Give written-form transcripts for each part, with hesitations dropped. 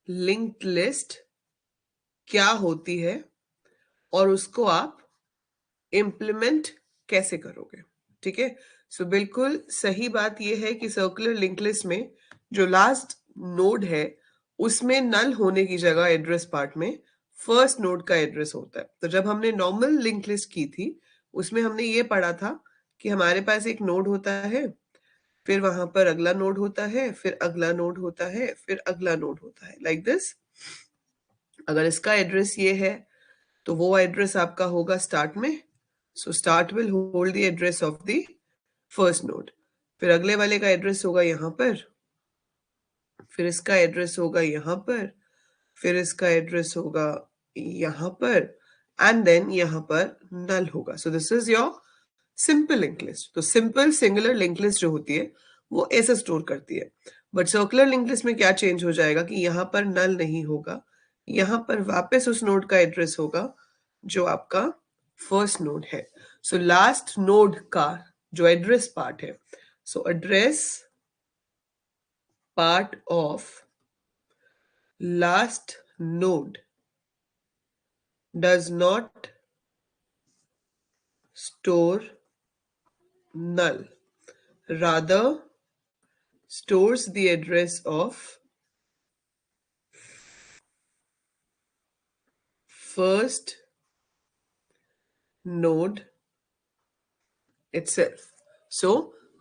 Linked list क्या होती है और उसको आप इम्प्लीमेंट कैसे करोगे। ठीक है, सो बिल्कुल सही बात यह है कि सर्कुलर लिंक लिस्ट में जो लास्ट नोड है उसमें नल होने की जगह एड्रेस पार्ट में फर्स्ट नोड का एड्रेस होता है। तो जब हमने नॉर्मल लिंक लिस्ट की थी उसमें हमने ये पढ़ा था कि हमारे पास एक नोड होता है, फिर वहां पर अगला नोड होता है, फिर अगला नोड होता है, फिर अगला नोड होता है, लाइक दिस। अगर इसका एड्रेस ये है तो वो एड्रेस आपका होगा स्टार्ट में। So start will hold the address of the first node. फिर अगले वाले का एड्रेस होगा यहाँ पर, फिर इसका एड्रेस होगा यहाँ पर, फिर इसका एड्रेस होगा यहाँ पर, एंड देन यहाँ पर नल होगा। So this is your simple link list. तो सिंपल सिंगुलर लिंक लिस्ट जो होती है वो ऐसे स्टोर करती है। बट सर्कुलर लिंक लिस्ट में क्या चेंज हो जाएगा कि यहाँ पर नल नहीं होगा, यहाँ पर वापस उस नोड का एड्रेस होगा जो आपका फर्स्ट नोड है। सो लास्ट नोड का जो एड्रेस पार्ट है, so address part of last node does not store null, rather stores the address of first node itself. So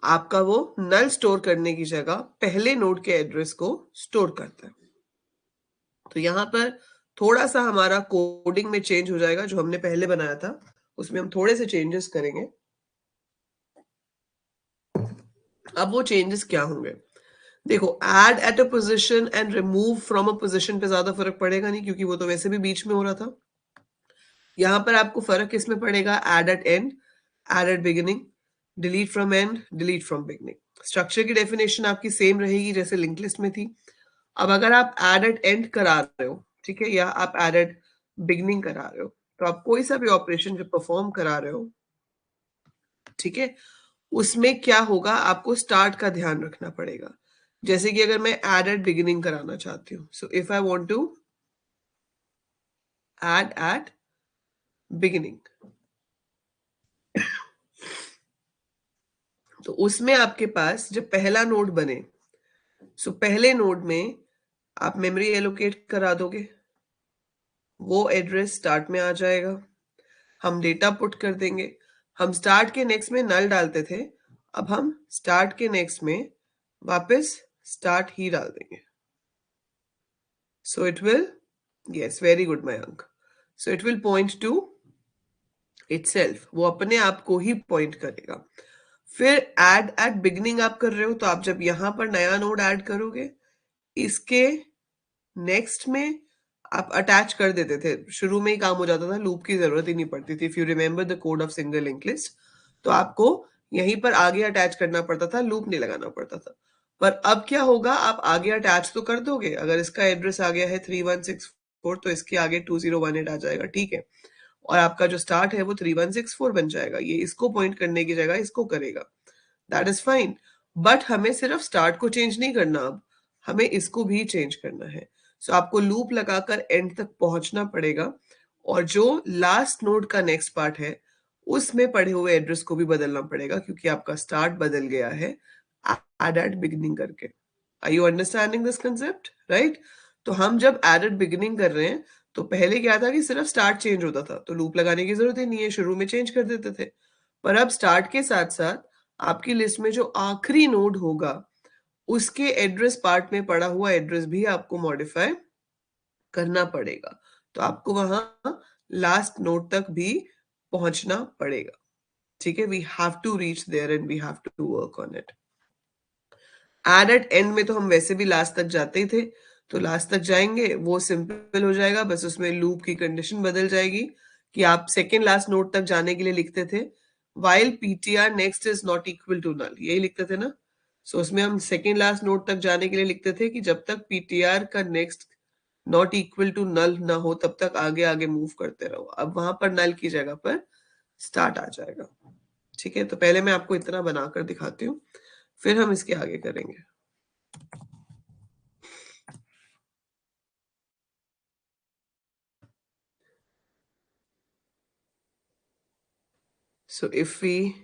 आपका वो नल स्टोर करने की जगह पहले नोड के एड्रेस को स्टोर करता है। तो यहां पर थोड़ा सा हमारा कोडिंग में चेंज हो जाएगा, जो हमने पहले बनाया था उसमें हम थोड़े से चेंजेस करेंगे। अब वो चेंजेस क्या होंगे, देखो, add at a position and remove from a position पे ज्यादा फर्क पड़ेगा नहीं, क्योंकि वो तो वैसे भी बीच में हो रहा था। यहां पर आपको फर्क किसमें पड़ेगा, add at end, add at beginning, delete from end, delete from beginning. Structure की डेफिनेशन आपकी सेम रहेगी जैसे लिंक लिस्ट में थी। अब अगर आप ऐड एट एंड करा रहे हो, ठीक है, या आप ऐड एट बिगिनिंग करा रहे हो, तो आप कोई सा भी ऑपरेशन जो परफॉर्म करा रहे हो, ठीक है, उसमें क्या होगा, आपको स्टार्ट का ध्यान रखना पड़ेगा। जैसे कि अगर मैं ऐड एट बिगिनिंग कराना चाहती हूँ, so if I want to add at beginning, तो उसमें आपके पास जब पहला नोड बने, सो पहले नोड में आप मेमोरी एलोकेट करा दोगे, वो एड्रेस स्टार्ट में आ जाएगा, हम डेटा पुट कर देंगे। हम स्टार्ट के नेक्स्ट में नल डालते थे, अब हम स्टार्ट के नेक्स्ट में वापस स्टार्ट ही डाल देंगे। So it will, yes, very good Mayank, so it will point two itself, वो अपने आप को ही पॉइंट करेगा। फिर ऐड एट बिगिनिंग आप कर रहे हो, तो आप जब यहां पर नया नोड ऐड करोगे, इसके नेक्स्ट में आप अटैच कर देते थे, शुरू में ही काम हो जाता था, लूप की जरूरत ही नहीं पड़ती थी। If you remember the code of single link list, तो आपको यहीं पर आगे अटैच करना पड़ता था, लूप नहीं लगाना पड़ता था। पर अब क्या होगा, आप आगे अटैच तो कर दोगे। अगर इसका एड्रेस आ गया है 3164, तो इसके आगे 2018 आ जाएगा, ठीक है, और आपका जो स्टार्ट है वो 3164 बन जाएगा। ये इसको पॉइंट करने की जगह इसको करेगा, दैट इज फाइन। बट हमें सिर्फ स्टार्ट को चेंज नहीं करना, अब हमें इसको भी चेंज करना है। सो आपको लूप लगाकर एंड तक पहुंचना पड़ेगा, और जो लास्ट नोड का नेक्स्ट पार्ट है उसमें पड़े हुए एड्रेस को भी बदलना पड़ेगा, क्योंकि आपका स्टार्ट बदल गया है एड एट बिगिनिंग करके। Are you understanding this concept, right? तो हम जब एड एट बिगिनिंग कर रहे हैं, तो पहले क्या था कि सिर्फ स्टार्ट चेंज होता था, तो लूप लगाने की जरूरत ही नहीं है, शुरू में चेंज कर देते थे। पर अब स्टार्ट के साथ साथ आपकी लिस्ट में जो आखिरी नोड होगा उसके एड्रेस पार्ट में पड़ा हुआ एड्रेस भी आपको मॉडिफाई करना पड़ेगा। तो आपको वहां लास्ट नोड तक भी पहुंचना पड़ेगा, ठीक है। We have to reach there and we have to work on it. Add at end में तो हम वैसे भी लास्ट तक जाते ही थे, तो लास्ट तक जाएंगे, वो सिंपल हो जाएगा, बस उसमें लूप की कंडीशन बदल जाएगी कि आप सेकेंड लास्ट नोड तक जाने के लिए लिखते थे while PTR next is not equal to null, यही लिखते थे ना। सो उसमें हम सेकेंड लास्ट नोड तक जाने के लिए लिखते थे कि जब तक पीटीआर का next not equal to null ना हो तब तक आगे आगे मूव करते रहो। अब वहां पर नल की जगह पर स्टार्ट आ जाएगा, ठीक है। तो पहले मैं आपको इतना बनाकर दिखाती हूँ, फिर हम इसके आगे करेंगे। So if we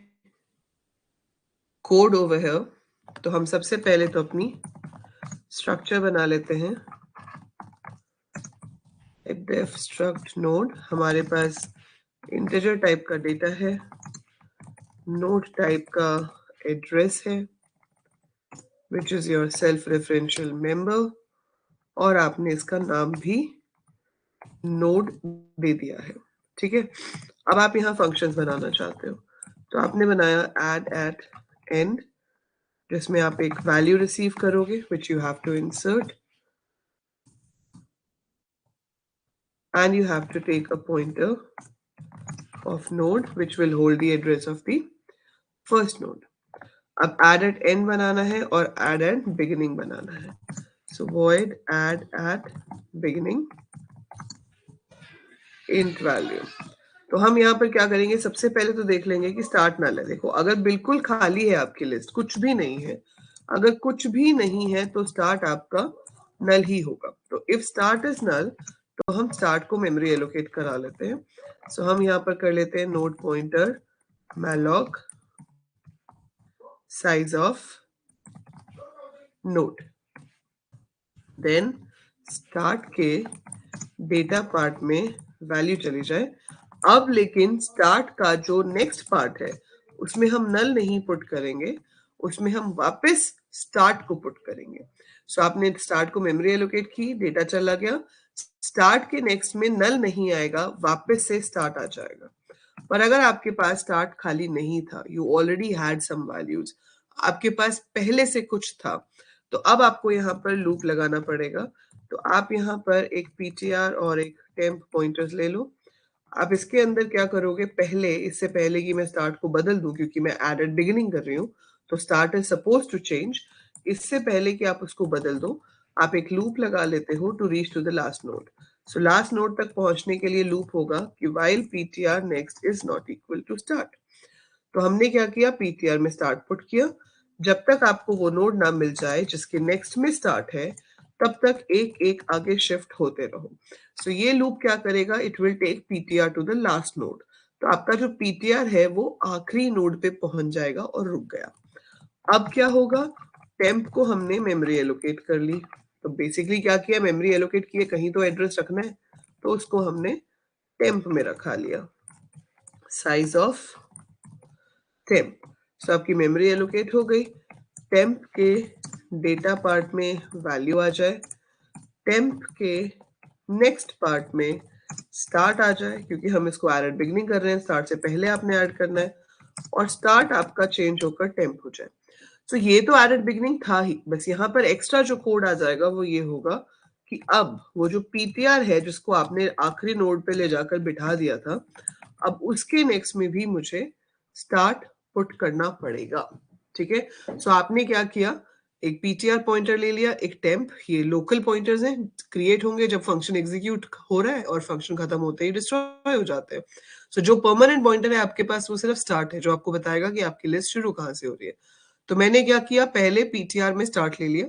code over here, तो हम सबसे पहले तो अपनी स्ट्रक्चर बना लेते हैं। एक def struct node, हमारे पास इंटीजर टाइप का डेटा है, नोड टाइप का एड्रेस है which is your self referential member, और आपने इसका नाम भी नोड दे दिया है। ठीक है, अब आप यहाँ फंक्शंस बनाना चाहते हो, तो आपने बनाया add at end, जिसमें आप एक वैल्यू रिसीव करोगे which you have to insert, and you have to take a pointer of node which will hold the address of the first node. अब add at end बनाना है और add at beginning बनाना है, so void add at beginning int value। तो हम यहाँ पर क्या करेंगे, सबसे पहले तो देख लेंगे कि स्टार्ट नल है। देखो, अगर बिल्कुल खाली है आपकी लिस्ट, कुछ भी नहीं है, अगर कुछ भी नहीं है तो स्टार्ट आपका नल ही होगा। तो इफ स्टार्ट इज नल, तो हम स्टार्ट को मेमोरी एलोकेट करा लेते हैं। सो हम यहाँ पर कर लेते हैं node pointer malloc size of node, then start के डेटा पार्ट में वैल्यू चली जाए। अब लेकिन स्टार्ट का जो नेक्स्ट पार्ट है उसमें हम नल नहीं पुट करेंगे, उसमें हम वापस स्टार्ट को पुट करेंगे। सो आपने स्टार्ट को मेमोरी एलोकेट की, डेटा चला गया, स्टार्ट के नेक्स्ट में नल नहीं आएगा, वापस से स्टार्ट आ जाएगा। पर अगर आपके पास स्टार्ट खाली नहीं था, you already had some values, आपके पास पहले से कुछ था, तो अब आपको यहाँ पर लूप लगाना पड़ेगा। तो आप यहाँ पर एक ptr और एक temp पॉइंटर्स ले लो। आप इसके अंदर क्या करोगे, पहले, इससे पहले कि मैं स्टार्ट को बदल दूं, क्योंकि मैं एडेड बिगिनिंग कर रही हूँ, तो start is suppose to change, इससे पहले कि आप उसको बदल दो, आप एक लूप लगा लेते हो to reach to the last node. So last node तक पहुंचने के लिए लूप होगा कि while ptr next is not equal to start। तो हमने क्या किया, ptr में स्टार्ट पुट किया, जब तक आपको वो नोड ना मिल जाए जिसके नेक्स्ट में स्टार्ट है, तब तक एक एक आगे शिफ्ट होते रहो। सो ये लूप क्या करेगा, it will take ptr to the last node. तो आपका जो ptr है वो आखिरी नोड पे पहुंच जाएगा और रुक गया। अब क्या होगा, टेम्प को हमने मेमोरी एलोकेट कर ली। तो बेसिकली क्या किया, मेमोरी एलोकेट किए, कहीं तो एड्रेस रखना है, तो उसको हमने टेम्प में रखा लिया, साइज ऑफ टेम्प। सो आपकी मेमोरी एलोकेट हो गई, टेम्प के डेटा पार्ट में वैल्यू आ जाए, टेम्प के नेक्स्ट पार्ट में स्टार्ट आ जाए, क्योंकि हम इसको एड बिगनिंग कर रहे हैं, स्टार्ट से पहले आपने ऐड करना है, और स्टार्ट आपका चेंज होकर टेम्प हो जाए। तो ये तो एडेड बिगनिंग था ही, बस यहाँ पर एक्स्ट्रा जो कोड आ जाएगा वो ये होगा कि अब वो जो ptr है जिसको आपने आखिरी नोड पे ले जाकर बिठा दिया था, अब उसके नेक्स्ट में भी मुझे स्टार्ट पुट करना पड़ेगा। ठीक है, सो आपने क्या किया, एक ptr पॉइंटर ले लिया, एक टेम्प, ये लोकल पॉइंटर्स हैं, क्रिएट होंगे जब फंक्शन एग्जीक्यूट हो रहा है और फंक्शन खत्म होते ही डिस्ट्रॉय हो जाते हैं। सो जो परमानेंट पॉइंटर है आपके पास वो सिर्फ स्टार्ट है, जो आपको बताएगा कि आपकी लिस्ट शुरू कहाँ से हो रही है। तो मैंने क्या किया, पहले ptr में स्टार्ट ले लिया,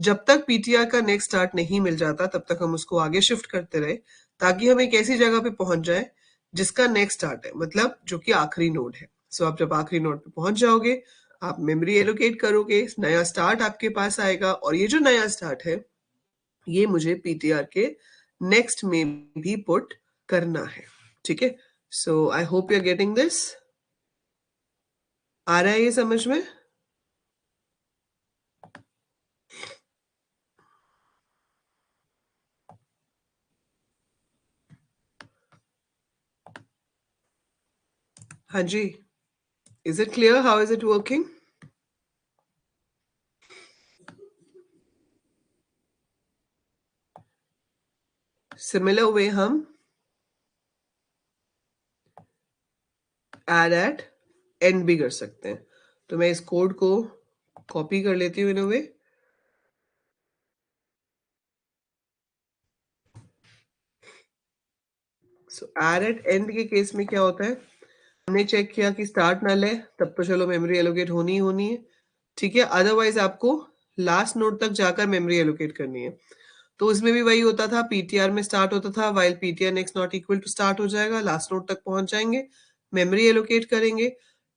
जब तक ptr का नेक्स्ट स्टार्ट नहीं मिल जाता तब तक हम उसको आगे शिफ्ट करते रहे, ताकि हम एक ऐसी जगह पे पहुंच जाए जिसका नेक्स्ट स्टार्ट है, मतलब जो कि आखिरी नोड है। सो आप जब आखिरी नोड पे पहुंच जाओगे, आप मेमोरी एलोकेट करोगे, नया स्टार्ट आपके पास आएगा, और ये जो नया स्टार्ट है ये मुझे ptr के नेक्स्ट में भी पुट करना है। ठीक है, so I hope you are getting this. आ रहा है ये समझ में? हाँ जी, is it clear? How is it working? Similar way हम add at end भी कर सकते हैं। तो मैं इस कोड को कॉपी कर लेती हूँ इन अ वे। सो add at end के केस में क्या होता है, हमने चेक किया कि स्टार्ट नल है, तब तो चलो मेमोरी एलोकेट होनी ही होनी है। ठीक है, अदरवाइज आपको लास्ट नोड तक जाकर मेमोरी एलोकेट करनी है। तो उसमें भी वही होता था, ptr में स्टार्ट होता था, while ptr next not equal to start हो जाएगा, लास्ट नोड तक पहुंच जाएंगे, मेमोरी एलोकेट करेंगे,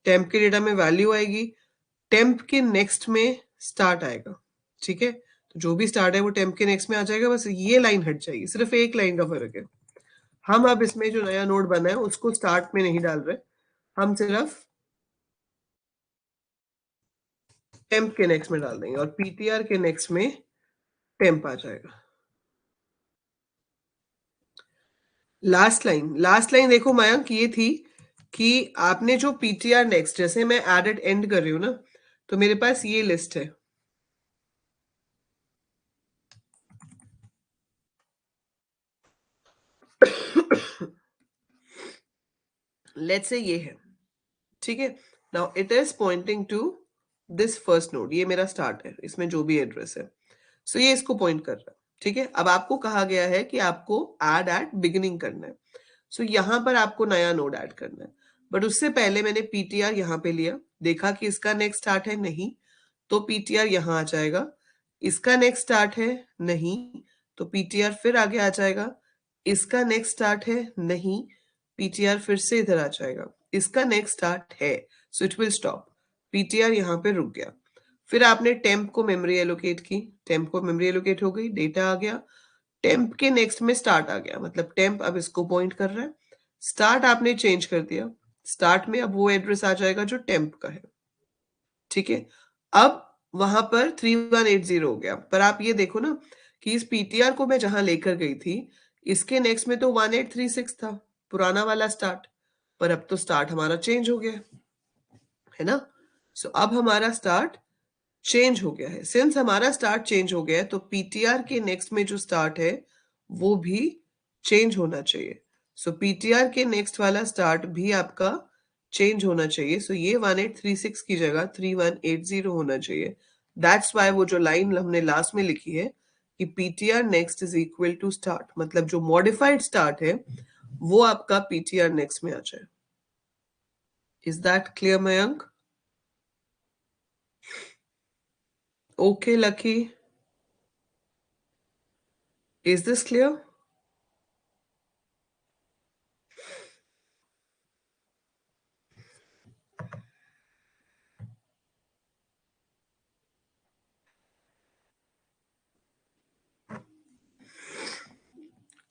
टेम्प के डेटा में वैल्यू आएगी, टेम्प के नेक्स्ट में स्टार्ट आएगा, ठीक है। तो जो भी स्टार्ट है वो टेम्प के नेक्स्ट में आ जाएगा, बस ये लाइन हट जाएगी, सिर्फ एक लाइन का फर्क है। हम अब इसमें जो नया नोड बना है उसको स्टार्ट में नहीं डाल रहे, हम सिर्फ टेम्प के नेक्स्ट में डाल देंगे और पीटीआर के नेक्स्ट में टेम्प आ जाएगा। लास्ट लाइन देखो मयंक, ये थी कि आपने जो पीटीआर नेक्स्ट, जैसे मैं एडेड एंड कर रही हूं ना, तो मेरे पास ये लिस्ट है, लेट्स से ये है, ठीक है। Now it is pointing to this first node, ये मेरा स्टार्ट है, इसमें जो भी एड्रेस है, सो ये इसको पॉइंट कर रहा है, ठीक है। अब आपको कहा गया है कि आपको ऐड एट बिगिनिंग करना है, सो यहां पर आपको नया नोड ऐड करना है, बट उससे पहले मैंने पीटीआर यहां पे लिया, देखा कि इसका नेक्स्ट स्टार्ट है नहीं, तो पीटीआर यहां आ जाएगा, इसका नेक्स्ट स्टार्ट है नहीं, तो पीटीआर फिर आगे आ जाएगा, इसका नेक्स्ट स्टार्ट है नहीं, पीटीआर फिर से इधर आ जाएगा, इसका नेक्स्ट स्टार्ट है, so it will stop, PTR यहां पे रुक गया। फिर आपने टेम्प को मेमोरी एलोकेट की, टेम्प को मेमोरी एलोकेट हो गई, डेटा आ गया, टेम्प के नेक्स्ट में स्टार्ट आ गया, मतलब टेम्प अब इसको पॉइंट कर रहा है, स्टार्ट आपने चेंज कर दिया, स्टार्ट में अब वो एड्रेस आ जाएगा जो टेम्प का है, ठीक है। अब वहां पर 3180 हो गया, पर आप ये देखो ना कि इस पीटीआर को मैं जहां लेकर गई थी, इसके नेक्स्ट में तो 1836 था, पुराना वाला स्टार्ट, पर अब तो स्टार्ट हमारा चेंज हो गया है ना। सो अब हमारा स्टार्ट चेंज हो गया है, सिंस हमारा स्टार्ट चेंज हो गया है तो पीटीआर के नेक्स्ट में जो स्टार्ट है वो भी चेंज होना चाहिए, सो पीटीआर के नेक्स्ट वाला स्टार्ट भी आपका चेंज होना चाहिए, सो ये 1836 की जगह 3180 होना चाहिए। दैट्स वाई वो जो लाइन हमने लास्ट में लिखी है कि PTR next is equal to start, मतलब जो मॉडिफाइड स्टार्ट है वो आपका पीटीआर नेक्स्ट में आ जाए। Is that clear Mayank? Okay lucky, is this clear?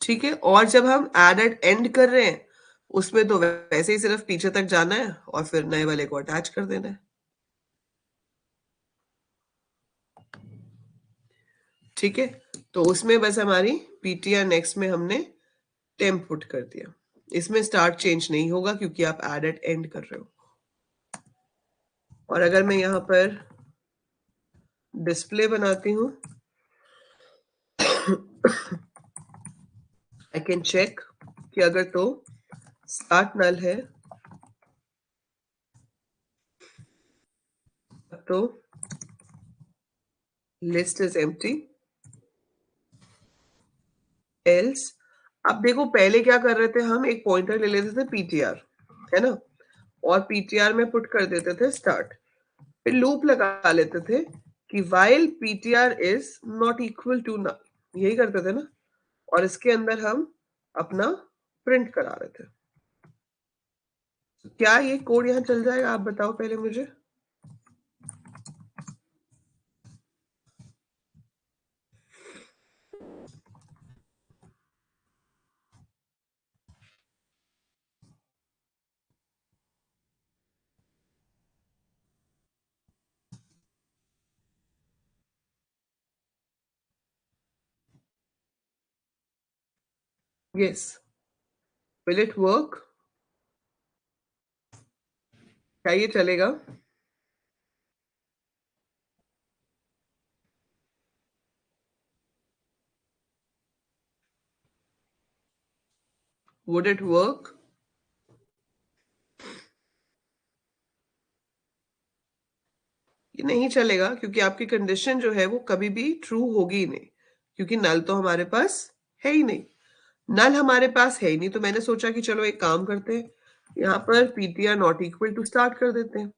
ठीक है, और जब हम एडेड एंड कर रहे हैं उसमें तो वैसे ही सिर्फ पीछे तक जाना है और फिर नए वाले को अटैच कर देना है, ठीक है। तो उसमें बस हमारी पीटीआर नेक्स्ट में हमने टेम्प पुट कर दिया, इसमें स्टार्ट चेंज नहीं होगा क्योंकि आप एडेड एंड कर रहे हो। और अगर मैं यहां पर डिस्प्ले बनाती हूं, आई कैन चेक कि अगर तो स्टार्ट नल है तो लिस्ट इज एम्प्टी, एल्स। अब देखो पहले क्या कर रहे थे हम, एक पॉइंटर ले लेते थे पीटीआर, है ना, और पीटीआर में पुट कर देते थे स्टार्ट, फिर लूप लगा लेते थे कि while PTR is not equal to null, यही करते थे ना, और इसके अंदर हम अपना प्रिंट करा रहे थे। क्या ये कोड यहां चल जाएगा, आप बताओ पहले मुझे। Yes, will it work? क्या ये चलेगा? Would it work? ये नहीं चलेगा क्योंकि आपकी कंडीशन जो है वो कभी भी ट्रू होगी ही नहीं, क्योंकि नल तो हमारे पास है ही नहीं, नल हमारे पास है ही नहीं। तो मैंने सोचा कि चलो एक काम करते हैं, यहाँ पर PTR not equal to start कर देते हैं,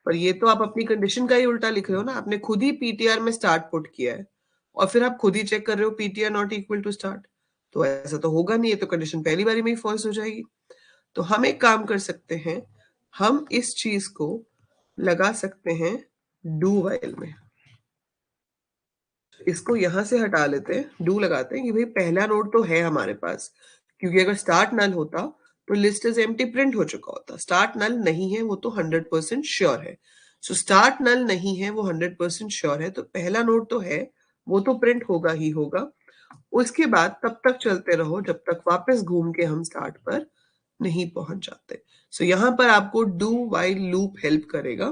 पर ये तो आप अपनी कंडीशन का ही उल्टा लिख रहे हो ना, आपने खुद ही पीटीआर में स्टार्ट पुट किया है और फिर आप खुद ही चेक कर रहे हो PTR not equal to start, तो ऐसा तो होगा नहीं, ये तो कंडीशन पहली बारी में ही फॉल्स हो जाएगी। तो हम एक काम कर सकते हैं, हम इस चीज को लगा सकते हैं डू वाइल में। इसको यहां से हटा लेते हैं, डू लगाते हैं कि भाई पहला नोड तो है हमारे पास, क्योंकि अगर स्टार्ट नल होता तो लिस्ट इज एम्प्टी प्रिंट हो चुका होता। स्टार्ट नल नहीं है वो तो 100% श्योर है। सो स्टार्ट नल नहीं है वो 100% श्योर है, तो पहला नोड तो है, वो तो प्रिंट होगा ही होगा। उसके बाद तब तक चलते रहो जब तक वापस घूम के हम स्टार्ट पर नहीं पहुंच जाते। सो यहां पर आपको डू वाइल लूप हेल्प करेगा,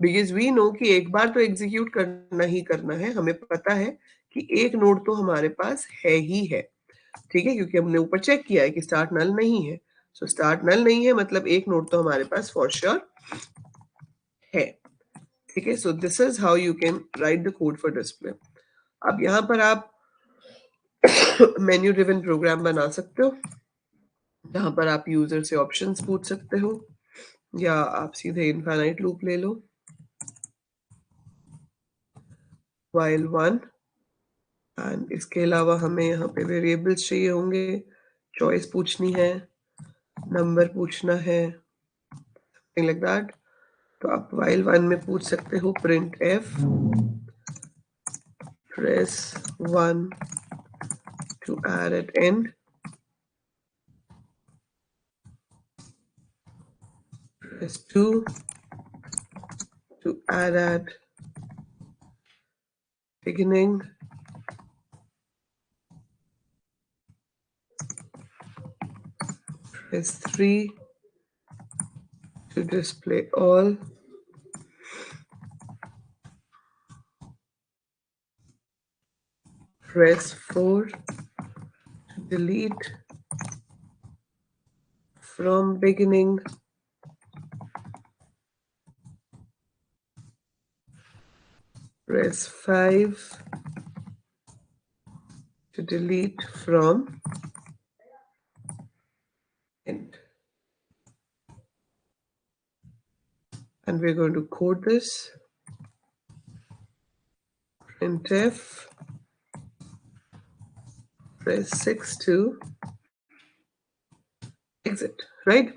बिकॉज वी नो कि एक बार तो एग्जीक्यूट करना ही करना है। हमें पता है कि एक नोड तो हमारे पास है ही है, ठीक है, क्योंकि हमने ऊपर चेक किया है कि स्टार्ट नल नहीं है। सो स्टार्ट नल नहीं है मतलब एक नोड तो हमारे पास फॉर श्योर है, ठीक है। So this is how you can write the code for display. अब यहाँ पर आप मेन्यू ड्रिवन प्रोग्राम बना सकते हो, जहां पर आप यूजर से ऑप्शंस पूछ सकते हो, या आप सीधे इनफाइनाइट लूप ले लो, while 1। एंड इसके अलावा हमें यहाँ पे वेरिएबल्स चाहिए होंगे, चॉइस पूछनी है, नंबर पूछना है, something like that। तो आप while 1 में पूछ सकते हो print F press 1 to add at end, press 2 to add at beginning, press 3 to display all, press 4 to delete from beginning, press 5 to delete from end. And we're going to code this printf press 6 to exit, right?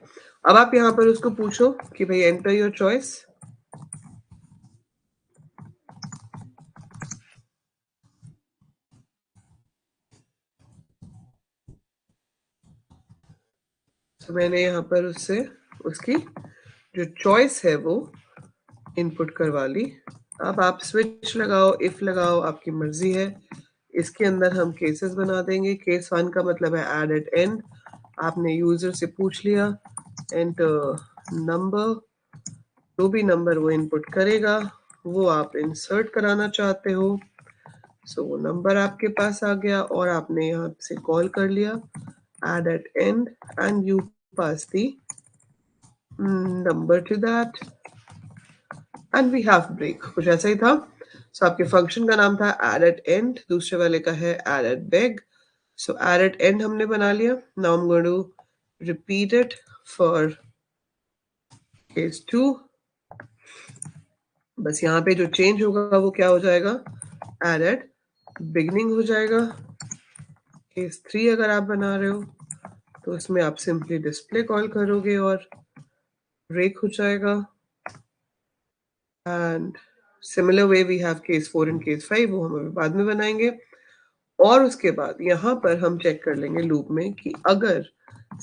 अब आप यहाँ पर उसको पूछो कि भाई enter your choice. तो मैंने यहाँ पर उससे उसकी जो चॉइस है वो इनपुट करवा ली। अब आप स्विच लगाओ, इफ लगाओ, आपकी मर्जी है। इसके अंदर हम केसेस बना देंगे। केस 1 का मतलब है एड एट एंड। आपने यूजर से पूछ लिया एंटर नंबर, जो भी नंबर वो इनपुट करेगा वो आप इंसर्ट कराना चाहते हो। सो वो नंबर आपके पास आ गया और आपने यहाँ से कॉल कर लिया add at end and you pass the number to that and we have break। कुछ ऐसा ही था। सो आपके फंक्शन का नाम था add at end, दूसरे वाले का है add at beg। So add at end हमने बना लिया। now I'm going to repeat it for case 2। बस यहाँ पे जो चेंज होगा वो क्या हो जाएगा, add at beginning हो जाएगा। केस 3 अगर आप बना रहे हो तो इसमें आप सिंपली डिस्प्ले कॉल करोगे और ब्रेक हो जाएगा। And similar way we have case 4 and case 5, वो हम अभी बाद में बनाएंगे। और उसके बाद यहाँ पर हम चेक कर लेंगे लूप में कि अगर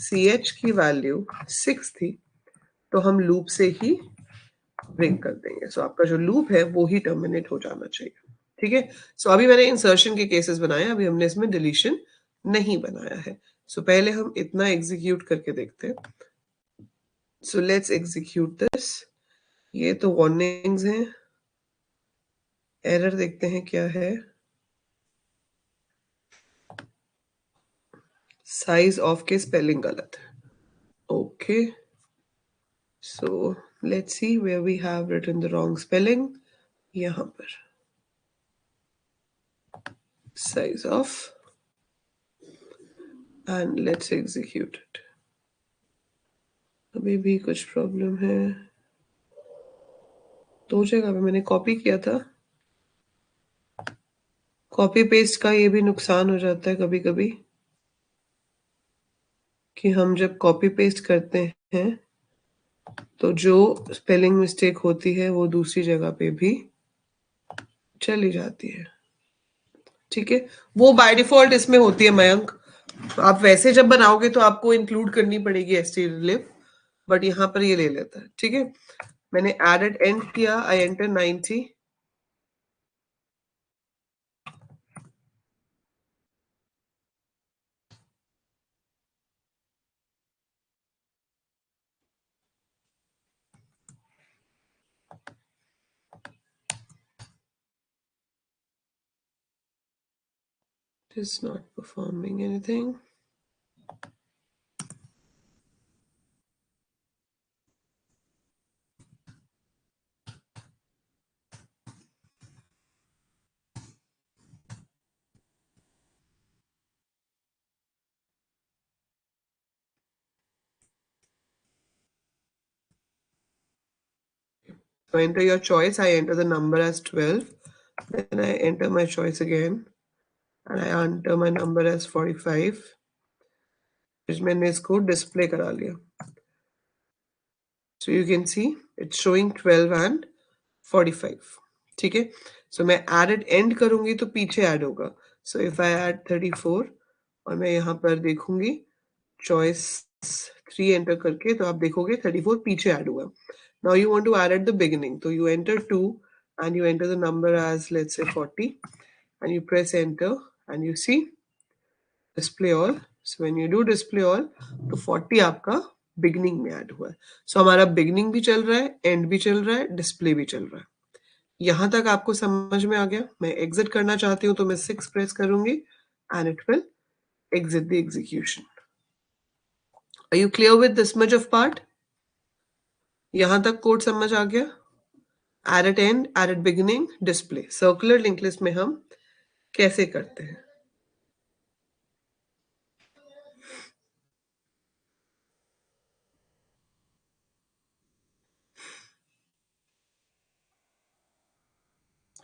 ch की वैल्यू 6 थी तो हम लूप से ही ब्रेक कर देंगे। सो आपका जो लूप है वो ही टर्मिनेट हो जाना चाहिए, ठीक है। सो अभी मैंने इंसर्शन के केसेस बनाए, अभी हमने इसमें डिलीशन नहीं बनाया है। सो पहले हम इतना एग्जीक्यूट करके देखते हैं। So let's execute this. ये तो वार्निंग्स हैं, एरर देखते हैं क्या है। साइज ऑफ के स्पेलिंग गलत है, okay. So let's see where we have written the wrong spelling. यहाँ पर size of and let's execute it. अभी भी कुछ प्रॉब्लम है, दो जगह पे मैंने कॉपी किया था। कॉपी पेस्ट का ये भी नुकसान हो जाता है कभी कभी कि हम जब कॉपी पेस्ट करते हैं तो जो स्पेलिंग मिस्टेक होती है वो दूसरी जगह पे भी चली जाती है। ठीक है, वो बाय डिफॉल्ट इसमें होती है मयंक। तो आप वैसे जब बनाओगे तो आपको इंक्लूड करनी पड़ेगी stdlib, बट यहाँ पर ये ले लेता है। ठीक है, मैंने एडेड एंड किया, I enter 90। It is not performing anything. So enter your choice. I enter the number as 12. Then I enter my choice again. And I enter my number as 45. फिर मैंने इसको डिस्प्ले करा लिया. So you can see it's showing 12 and 45. ठीक है, so मैं added end करूंगी तो पीछे add होगा. So if I add 34 और मैं यहाँ पर देखूंगी choice 3 enter करके, तो आप देखोगे 34 पीछे add हुआ. Now you want to add at the beginning, so you enter 2 and you enter the number as let's say 40 and you press enter and you see display all. So when you do display all तो 40 आपका beginning में add हुआ है. सो हमारा beginning भी चल रहा है, एंड भी चल रहा है, डिस्प्ले भी चल रहा है. यहां तक आपको समझ में आ गया. मैं एग्जिट करना चाहती हूं तो मैं 6 प्रेस करूंगी and it will exit the execution. Are you clear with this much of part? यहां तक कोड समझ आ गया? Add at end, add at beginning, display. Circular link list में हम कैसे करते हैं?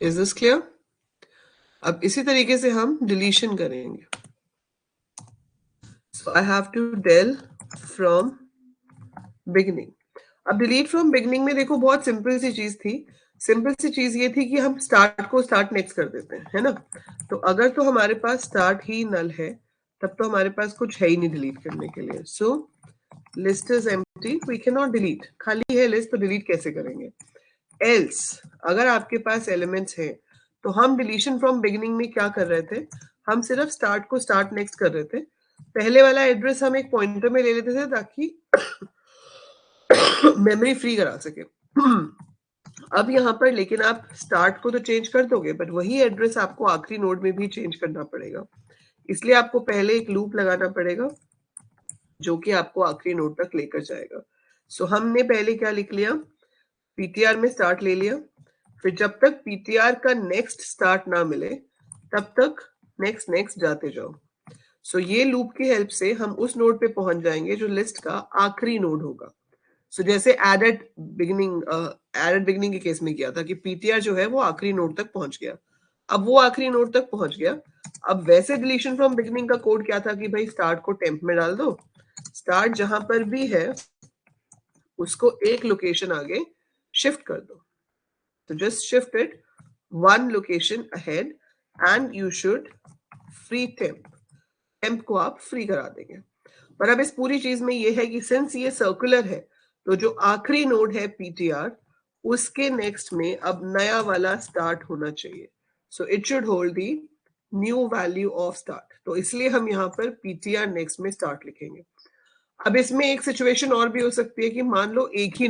Is this clear? अब इसी तरीके से हम डिलीशन करेंगे. So I have to del from beginning. अब डिलीट फ्रॉम बिगनिंग में देखो बहुत सिंपल सी चीज थी. सिंपल सी चीज ये थी कि हम स्टार्ट को स्टार्ट नेक्स्ट कर देते हैं, है ना. तो अगर तो हमारे पास स्टार्ट ही नल है तब तो हमारे पास कुछ है ही नहीं डिलीट करने के लिए. So list is empty, we can not delete. खाली है लिस्ट तो डिलीट कैसे करेंगे? एल्स अगर आपके पास एलिमेंट्स हैं तो हम डिलीशन फ्रॉम बिगिनिंग में क्या कर रहे थे? हम सिर्फ स्टार्ट को स्टार्ट नेक्स्ट कर रहे थे. पहले वाला एड्रेस हम एक पॉइंटर में ले लेते थे ताकि मेमोरी फ्री करा सके. अब यहाँ पर लेकिन आप स्टार्ट को तो चेंज कर दोगे बट वही एड्रेस आपको आखिरी नोड में भी चेंज करना पड़ेगा. इसलिए आपको पहले एक लूप लगाना पड़ेगा जो कि आपको आखिरी नोड तक लेकर जाएगा. सो हमने पहले क्या लिख लिया? पीटीआर में स्टार्ट ले लिया. फिर जब तक पीटीआर का नेक्स्ट स्टार्ट ना मिले तब तक नेक्स्ट नेक्स्ट जाते जाओ. सो ये लूप की हेल्प से हम उस नोड पे पहुंच जाएंगे जो लिस्ट का आखिरी नोड होगा. सो जैसे एडेड बिगनिंग के केस में किया था कि पीटीआर जो है वो आखिरी नोड तक पहुंच गया. अब वो आखिरी नोड तक पहुंच गया. अब वैसे डिलीशन फ्रॉम बिगनिंग का कोड क्या था कि भाई स्टार्ट को टेम्प में डाल दो. स्टार्ट जहां पर भी है उसको एक लोकेशन आगे शिफ्ट कर दो. तो just shift it one location ahead and you should free temp. Temp को आप फ्री करा देंगे. पर अब इस पूरी चीज में ये है कि सिंस ये सर्कुलर है तो जो आखिरी नोड है पीटीआर उसके नेक्स्ट में अब नया वाला स्टार्ट होना चाहिए. So it should hold the new value of start. तो इसलिए हम यहाँ पर पीटीआर नेक्स्ट में स्टार्ट लिखेंगे. अब इसमें एक सिचुएशन और भी हो सकती है कि मान लो एक ही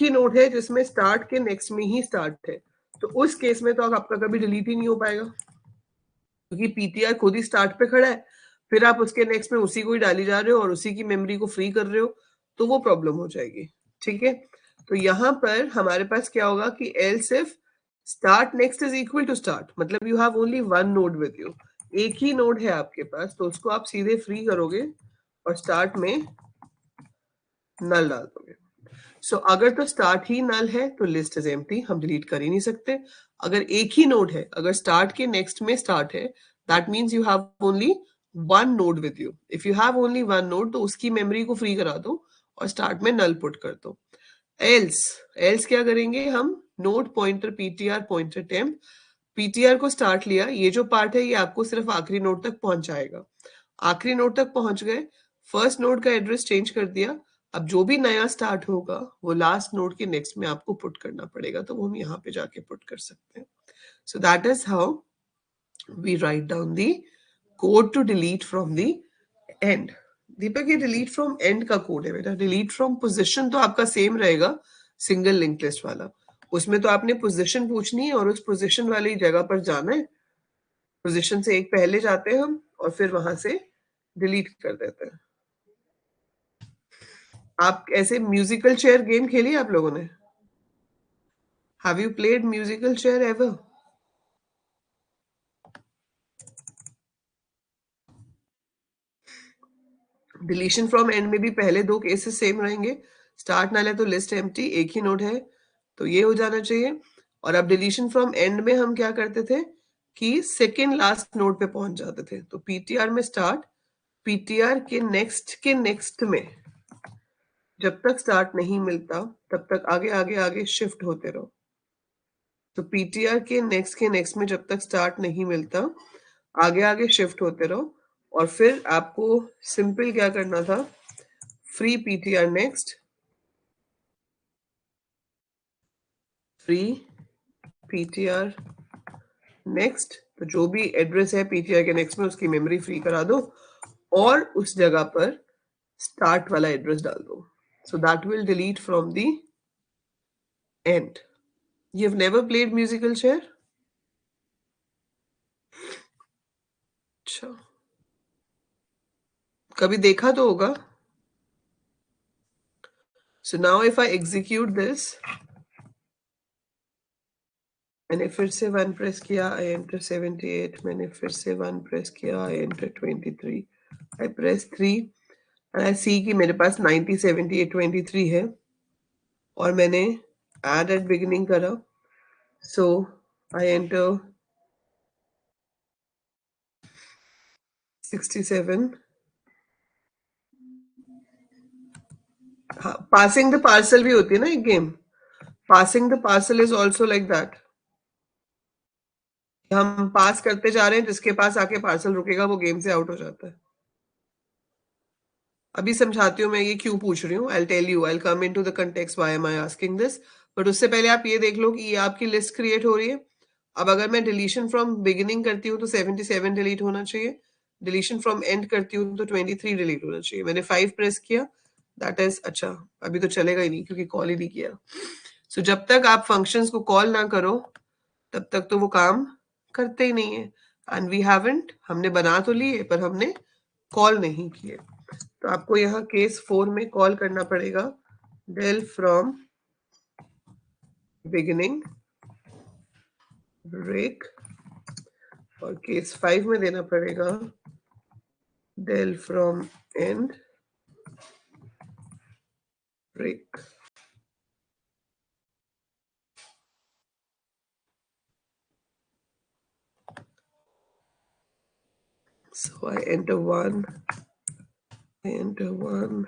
नोड है जिसमें स्टार्ट के नेक्स्ट में ही स्टार्ट है. तो उस केस में तो आपका कभी डिलीट ही नहीं हो पाएगा क्योंकि पीटीआर खुद ही स्टार्ट पे खड़ा है. फिर आप उसके नेक्स्ट में उसी को ही डाली जा रहे हो और उसी की मेमोरी को फ्री कर रहे हो तो वो प्रॉब्लम हो जाएगी. ठीक है, तो यहां पर हमारे पास क्या होगा कि else if start next is equal to start, मतलब you have only one node with you. एक ही नोड है आपके पास तो उसको आप सीधे फ्री करोगे और स्टार्ट में नल डाल दोगे. सो अगर तो स्टार्ट ही नल है तो लिस्ट इज एम्प्टी, हम डिलीट कर ही नहीं सकते. अगर एक ही नोड है, अगर स्टार्ट के नेक्स्ट में स्टार्ट है, that means you have only one node with you. If you have only one node तो उसकी मेमोरी को फ्री करा दो और स्टार्ट में नल पुट कर दो. एल्स एल्स क्या करेंगे हम, node pointer PTR pointer temp, PTR को स्टार्ट लिया, ये जो पार्ट है ये आपको सिर्फ आखिरी नोड तक पहुंचाएगा. आखिरी नोड तक पहुंच गए, फर्स्ट नोड का एड्रेस चेंज कर दिया. अब जो भी नया स्टार्ट होगा वो लास्ट नोड के नेक्स्ट में आपको पुट करना पड़ेगा, तो वो हम यहाँ पे जाके पुट कर सकते हैं. So that is how we write down the code to delete from the end. Deepak, ये डिलीट फ्रॉम एंड का कोड है बेटा. डिलीट फ्रॉम पोजीशन तो आपका सेम रहेगा, सिंगल लिंक लिस्ट वाला. उसमें तो आपने पोजीशन पूछनी है और उस पोजीशन वाली जगह पर जाना है. पोजीशन से एक पहले जाते हैं हम और फिर वहां से डिलीट कर देते हैं. आप ऐसे म्यूजिकल चेयर गेम खेली आप लोगों ने? Have you played musical chair ever? Deletion from and में भी पहले दो केसेस सेम रहेंगे. स्टार्ट नल है तो लिस्ट एम्प्टी, एक ही नोड है तो ये हो जाना चाहिए. और अब डिलीशन फ्रॉम एंड में हम क्या करते थे कि सेकेंड लास्ट नोड पे पहुंच जाते थे. तो पीटीआर में स्टार्ट, पीटीआर के नेक्स्ट में जब तक स्टार्ट नहीं मिलता तब तक आगे आगे आगे शिफ्ट होते रहो. तो पीटीआर के नेक्स्ट में जब तक स्टार्ट नहीं मिलता आगे आगे शिफ्ट होते रहो. और फिर आपको सिंपल क्या करना था, free PTR next, free PTR next. तो जो भी एड्रेस है पीटीआर के नेक्स्ट में उसकी मेमोरी फ्री करा दो और उस जगह पर स्टार्ट वाला एड्रेस डाल दो. So that will delete from the and. You have never played musical chair? अच्छा, कभी देखा तो होगा. So now if I execute this, मैंने फिर से 1 प्रेस किया, आई एंटर 78. मैंने फिर से 1 प्रेस किया, I enter 23. I press 3 and I see कि मेरे पास 90 78 23 है और मैंने ऐड एट बिगिनिंग करा. सो आई एंटर 67. हाँ, पासिंग द पार्सल भी होती है ना एक game. Passing the parcel is also like that. हम पास करते जा रहे हैं, जिसके पास आके पार्सल रुकेगा वो गेम से आउट हो जाता है. अभी समझाती हूँ मैं ये क्यों पूछ रही हूँ. I tell you, I come into the context why am I asking this. But उससे पहले आप ये देख लो कि ये आपकी लिस्ट क्रिएट हो रही है. अब अगर मैं डिलीशन फ्रॉम बिगिनिंग करती हूँ तो 77 डिलीट होना चाहिए. डिलीशन फ्रॉम एंड करती हूँ तो 23 डिलीट होना चाहिए. मैंने 5 प्रेस किया, दैट इज अच्छा. अभी तो चलेगा ही नहीं क्योंकि कॉल ही नहीं किया. सो जब तक आप फंक्शंस को कॉल ना करो तब तक तो वो काम करते ही नहीं है. एंड वी हैवंट, हमने बना तो लिए पर हमने कॉल नहीं किए. तो आपको यहाँ केस 4 में कॉल करना पड़ेगा del फ्रॉम बिगिनिंग break, और केस 5 में देना पड़ेगा del from and break. So I enter 1, I enter 1.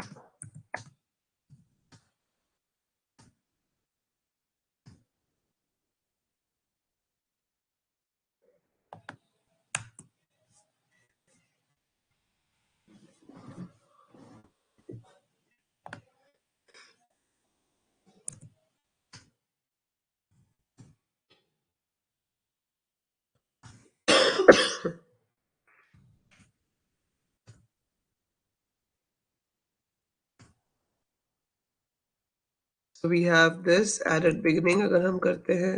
So we have this added beginning. अगर हम करते हैं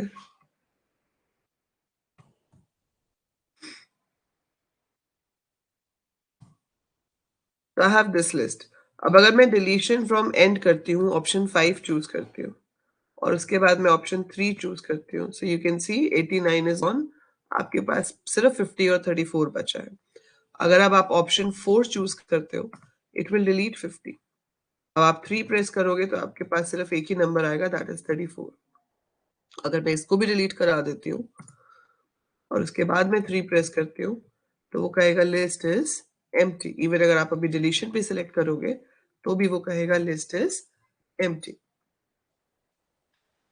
तो I have this list. अब अगर मैं डिलीशन फ्रॉम एंड करती हूँ, ऑप्शन 5 चूज करती हूँ और उसके बाद मैं ऑप्शन 3 चूज करती हूँ. So you can see 89 is on. आपके पास सिर्फ 50 और 34 बचा है. अगर अब आप ऑप्शन 4 चूज करते हो इट विल डिलीट 50. अब आप 3 प्रेस करोगे तो आपके पास सिर्फ एक ही नंबर आएगा, दैट इज 34. अगर मैं इसको भी डिलीट करा देती हूँ और उसके बाद मैं 3 प्रेस करती हूँ तो वो कहेगा लिस्ट इज एम्प्टी। इवन अगर आप अभी डिलीशन पे सिलेक्ट करोगे, तो भी वो कहेगा लिस्ट इज़ एम्प्टी।